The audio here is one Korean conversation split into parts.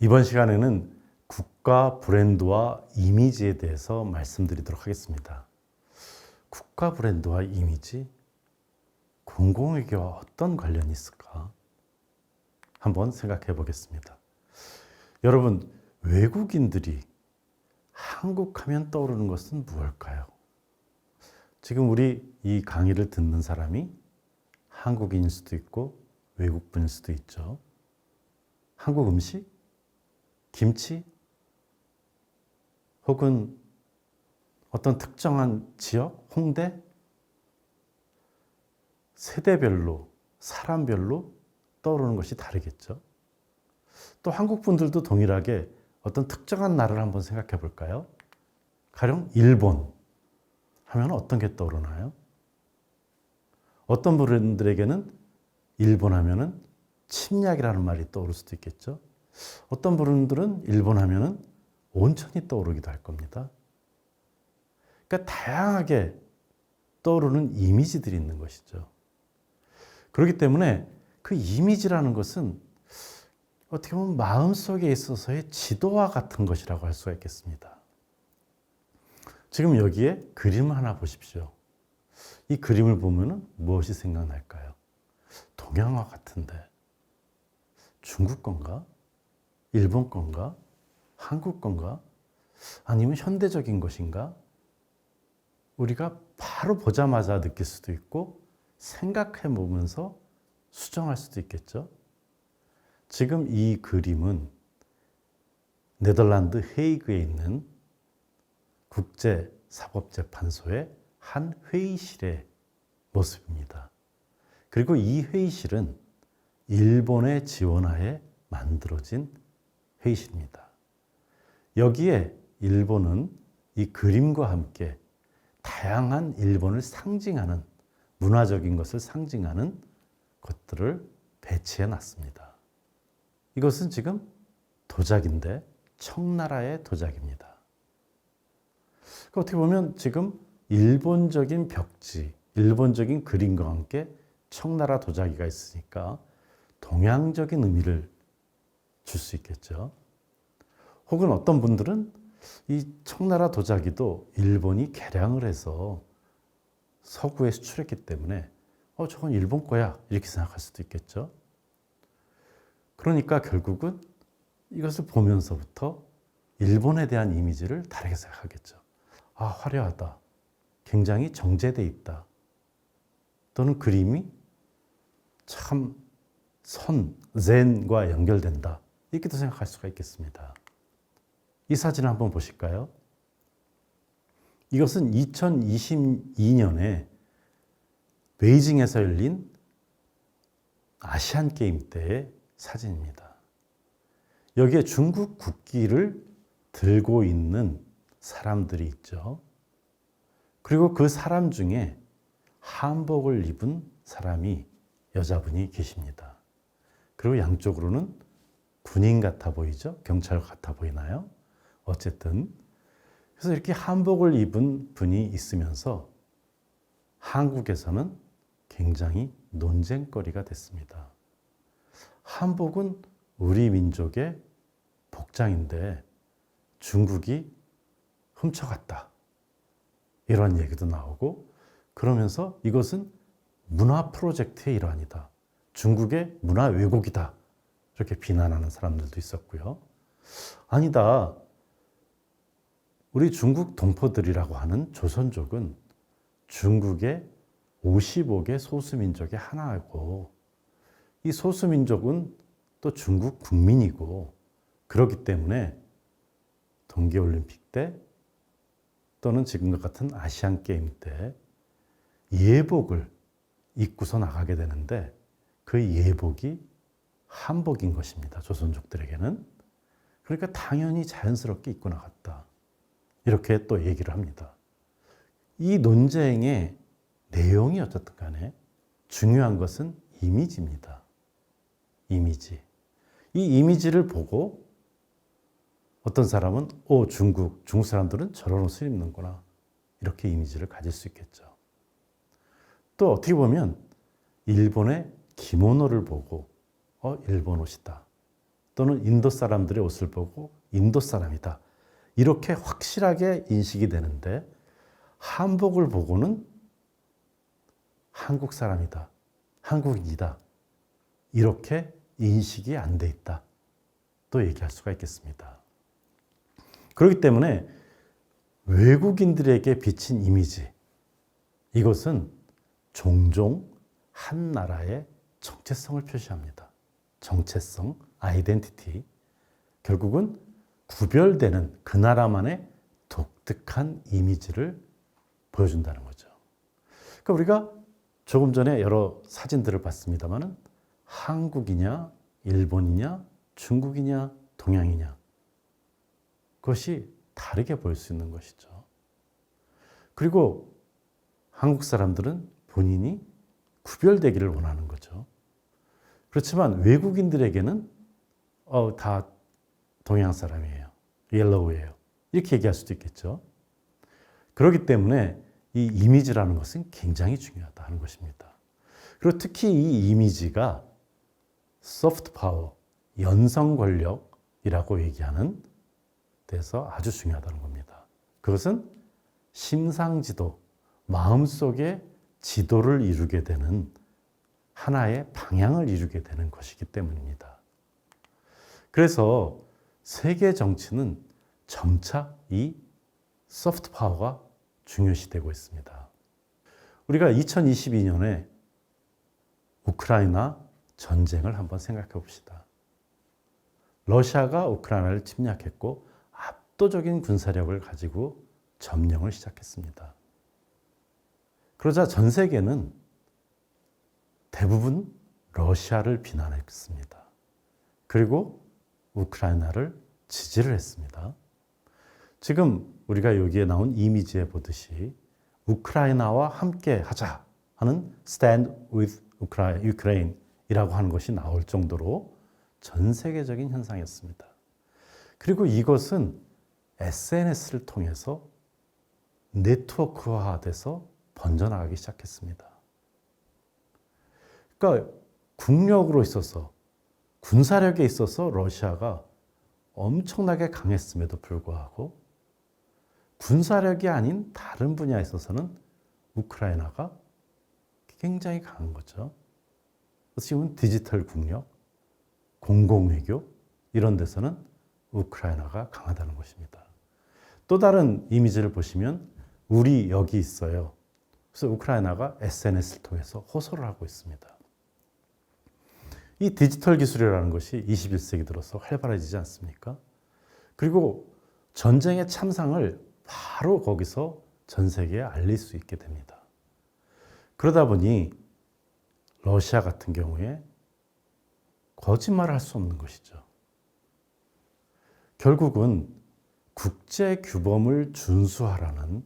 이번 시간에는 국가 브랜드와 이미지에 대해서 말씀드리도록 하겠습니다. 국가 브랜드와 이미지, 공공의교와 어떤 관련이 있을까? 한번 생각해 보겠습니다. 여러분, 외국인들이 한국 하면 떠오르는 것은 무엇일까요? 지금 우리 이 강의를 듣는 사람이 한국인일 수도 있고 외국분일 수도 있죠. 한국 음식? 김치? 혹은 어떤 특정한 지역? 홍대? 세대별로, 사람별로 떠오르는 것이 다르겠죠. 또 한국 분들도 동일하게 어떤 특정한 나라를 한번 생각해 볼까요? 가령 일본 하면 어떤 게 떠오르나요? 어떤 분들에게는 일본 하면은 침략이라는 말이 떠오를 수도 있겠죠. 어떤 분들은 일본 하면은 온천이 떠오르기도 할 겁니다. 그러니까 다양하게 떠오르는 이미지들이 있는 것이죠. 그렇기 때문에 그 이미지라는 것은 어떻게 보면 마음속에 있어서의 지도와 같은 것이라고 할 수가 있겠습니다. 지금 여기에 그림을 하나 보십시오. 이 그림을 보면 무엇이 생각날까요? 동양화 같은데 중국 건가? 일본 건가? 한국 건가? 아니면 현대적인 것인가? 우리가 바로 보자마자 느낄 수도 있고 생각해 보면서 수정할 수도 있겠죠. 지금 이 그림은 네덜란드 헤이그에 있는 국제사법재판소의 한 회의실의 모습입니다. 그리고 이 회의실은 일본의 지원하에 만들어진 회의실입니다. 여기에 일본은 이 그림과 함께 다양한 일본을 상징하는 문화적인 것을 상징하는 것들을 배치해 놨습니다. 이것은 지금 도자기인데 청나라의 도자기입니다. 어떻게 보면 지금 일본적인 벽지, 일본적인 그림과 함께 청나라 도자기가 있으니까 동양적인 의미를 줄 수 있겠죠. 혹은 어떤 분들은 이 청나라 도자기도 일본이 개량을 해서 서구에 수출했기 때문에 저건 일본 거야 이렇게 생각할 수도 있겠죠. 그러니까 결국은 이것을 보면서부터 일본에 대한 이미지를 다르게 생각하겠죠. 아, 화려하다. 굉장히 정제돼 있다. 또는 그림이 참 젠과 연결된다. 이렇게도 생각할 수가 있겠습니다. 이 사진을 한번 보실까요? 이것은 2022년에 베이징에서 열린 아시안 게임 때의 사진입니다. 여기에 중국 국기를 들고 있는 사람들이 있죠. 그리고 그 사람 중에 한복을 입은 사람이 여자분이 계십니다. 그리고 양쪽으로는 군인 같아 보이죠? 경찰 같아 보이나요? 어쨌든 그래서 이렇게 한복을 입은 분이 있으면서 한국에서는 굉장히 논쟁거리가 됐습니다. 한복은 우리 민족의 복장인데 중국이 훔쳐갔다. 이런 얘기도 나오고 그러면서 이것은 문화 프로젝트의 일환이다. 중국의 문화 왜곡이다. 이렇게 비난하는 사람들도 있었고요. 아니다. 우리 중국 동포들이라고 하는 조선족은 중국의 55개 소수민족의 하나이고 이 소수민족은 또 중국 국민이고 그렇기 때문에 동계올림픽 때 또는 지금과 같은 아시안게임 때 예복을 입고서 나가게 되는데 그 예복이 한복인 것입니다. 조선족들에게는. 그러니까 당연히 자연스럽게 입고 나갔다. 이렇게 또 얘기를 합니다. 이 논쟁의 내용이 어쨌든 간에 중요한 것은 이미지입니다. 이미지. 이 이미지를 보고 어떤 사람은 중국 사람들은 저런 옷을 입는구나. 이렇게 이미지를 가질 수 있겠죠. 또 어떻게 보면 일본의 기모노를 보고 일본 옷이다. 또는 인도 사람들의 옷을 보고 인도 사람이다. 이렇게 확실하게 인식이 되는데 한복을 보고는 한국 사람이다. 한국인이다. 이렇게 인식이 안 돼 있다. 또 얘기할 수가 있겠습니다. 그렇기 때문에 외국인들에게 비친 이미지, 이것은 종종 한 나라의 정체성을 표시합니다. 정체성, 아이덴티티. 결국은 구별되는 그 나라만의 독특한 이미지를 보여준다는 거죠. 그러니까 우리가 조금 전에 여러 사진들을 봤습니다만은 한국이냐, 일본이냐, 중국이냐, 동양이냐, 그것이 다르게 보일 수 있는 것이죠. 그리고 한국 사람들은 본인이 구별되기를 원하는 거죠. 그렇지만 외국인들에게는 다 동양 사람이에요. 옐로우예요. 이렇게 얘기할 수도 있겠죠. 그렇기 때문에 이 이미지라는 것은 굉장히 중요하다는 것입니다. 그리고 특히 이 이미지가 소프트 파워, 연성 권력이라고 얘기하는 데서 아주 중요하다는 겁니다. 그것은 심상지도, 마음속에 지도를 이루게 되는 하나의 방향을 이루게 되는 것이기 때문입니다. 그래서 세계 정치는 점차 이 소프트 파워가 중요시되고 있습니다. 우리가 2022년에 우크라이나 전쟁을 한번 생각해 봅시다. 러시아가 우크라이나를 침략했고 압도적인 군사력을 가지고 점령을 시작했습니다. 그러자 전 세계는 대부분 러시아를 비난했습니다. 그리고 우크라이나를 지지를 했습니다. 지금 우리가 여기에 나온 이미지에 보듯이 우크라이나와 함께 하자 하는 Stand with Ukraine 이라고 하는 것이 나올 정도로 전 세계적인 현상이었습니다. 그리고 이것은 SNS를 통해서 네트워크화돼서 번져나가기 시작했습니다. 그러니까 국력으로 있어서, 군사력에 있어서 러시아가 엄청나게 강했음에도 불구하고 군사력이 아닌 다른 분야에 있어서는 우크라이나가 굉장히 강한 거죠. 지금 디지털 국력, 공공외교 이런 데서는 우크라이나가 강하다는 것입니다. 또 다른 이미지를 보시면 우리 여기 있어요. 그래서 우크라이나가 SNS를 통해서 호소를 하고 있습니다. 이 디지털 기술이라는 것이 21세기 들어서 활발해지지 않습니까? 그리고 전쟁의 참상을 바로 거기서 전 세계에 알릴 수 있게 됩니다. 그러다 보니 러시아 같은 경우에 거짓말을 할 수 없는 것이죠. 결국은 국제 규범을 준수하라는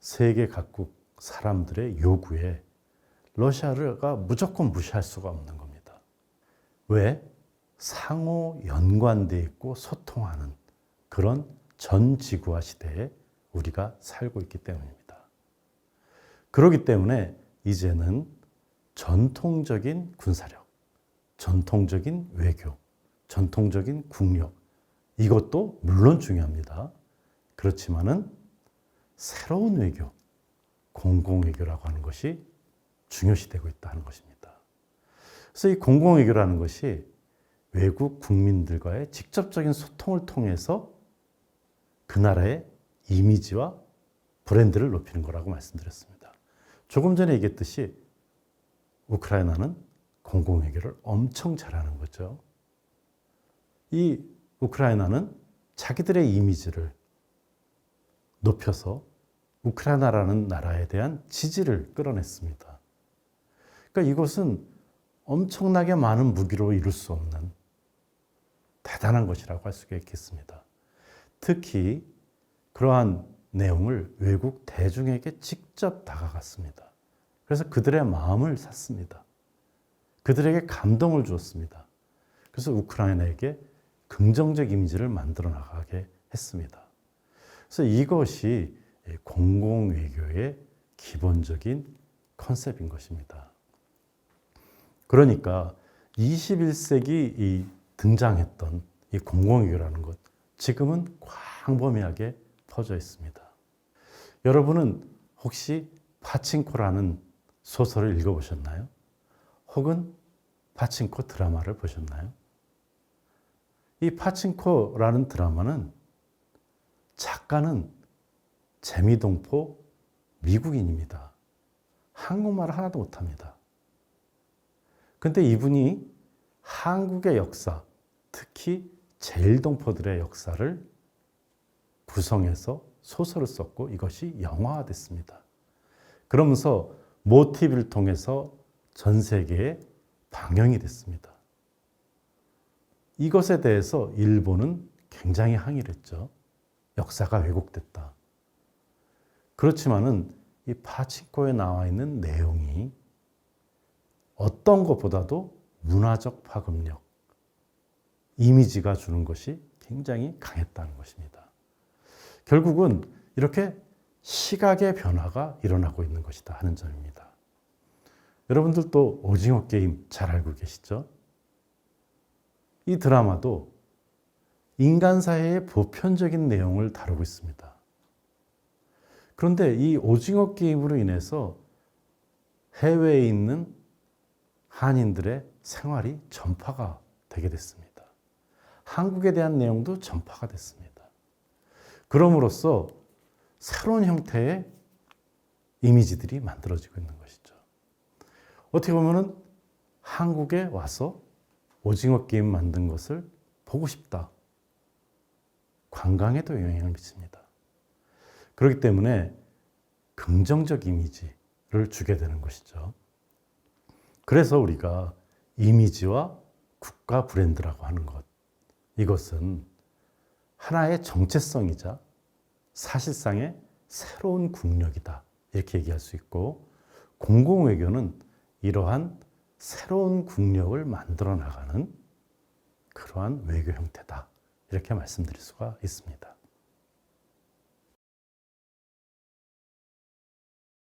세계 각국 사람들의 요구에 러시아가 무조건 무시할 수가 없는 겁니다. 왜? 상호 연관되어 있고 소통하는 그런 전 지구화 시대에 우리가 살고 있기 때문입니다. 그렇기 때문에 이제는 전통적인 군사력, 전통적인 외교, 전통적인 국력, 이것도 물론 중요합니다. 그렇지만은 새로운 외교, 공공외교라고 하는 것이 중요시되고 있다는 것입니다. 그래서 이 공공외교라는 것이 외국 국민들과의 직접적인 소통을 통해서 그 나라의 이미지와 브랜드를 높이는 거라고 말씀드렸습니다. 조금 전에 얘기했듯이 우크라이나는 공공외교를 엄청 잘하는 거죠. 이 우크라이나는 자기들의 이미지를 높여서 우크라이나라는 나라에 대한 지지를 끌어냈습니다. 그러니까 이것은 엄청나게 많은 무기로 이룰 수 없는 대단한 것이라고 할 수가 있겠습니다. 특히 그러한 내용을 외국 대중에게 직접 다가갔습니다. 그래서 그들의 마음을 샀습니다. 그들에게 감동을 주었습니다. 그래서 우크라이나에게 긍정적 이미지를 만들어 나가게 했습니다. 그래서 이것이 공공외교의 기본적인 컨셉인 것입니다. 그러니까 21세기 이 등장했던 이 공공외교라는 것, 지금은 광범위하게 퍼져 있습니다. 여러분은 혹시 파친코라는 소설을 읽어보셨나요? 혹은 파친코 드라마를 보셨나요? 이 파친코라는 드라마는 작가는 재미동포 미국인입니다. 한국말을 하나도 못합니다. 근데 이분이 한국의 역사, 특히 제일동포들의 역사를 구성해서 소설을 썼고 이것이 영화화됐습니다. 그러면서 모티브를 통해서 전 세계에 방영이 됐습니다. 이것에 대해서 일본은 굉장히 항의를 했죠. 역사가 왜곡됐다. 그렇지만은 이 파친코에 나와 있는 내용이 어떤 것보다도 문화적 파급력, 이미지가 주는 것이 굉장히 강했다는 것입니다. 결국은 이렇게 시각의 변화가 일어나고 있는 것이다 하는 점입니다. 여러분들도 오징어 게임 잘 알고 계시죠? 이 드라마도 인간 사회의 보편적인 내용을 다루고 있습니다. 그런데 이 오징어 게임으로 인해서 해외에 있는 한인들의 생활이 전파가 되게 됐습니다. 한국에 대한 내용도 전파가 됐습니다. 그럼으로써 새로운 형태의 이미지들이 만들어지고 있는 것이죠. 어떻게 보면은 한국에 와서 오징어 게임 만든 것을 보고 싶다. 관광에도 영향을 미칩니다. 그렇기 때문에 긍정적 이미지를 주게 되는 것이죠. 그래서 우리가 이미지와 국가 브랜드라고 하는 것, 이것은 하나의 정체성이자 사실상의 새로운 국력이다. 이렇게 얘기할 수 있고, 공공외교는 이러한 새로운 국력을 만들어 나가는 그러한 외교 형태다. 이렇게 말씀드릴 수가 있습니다.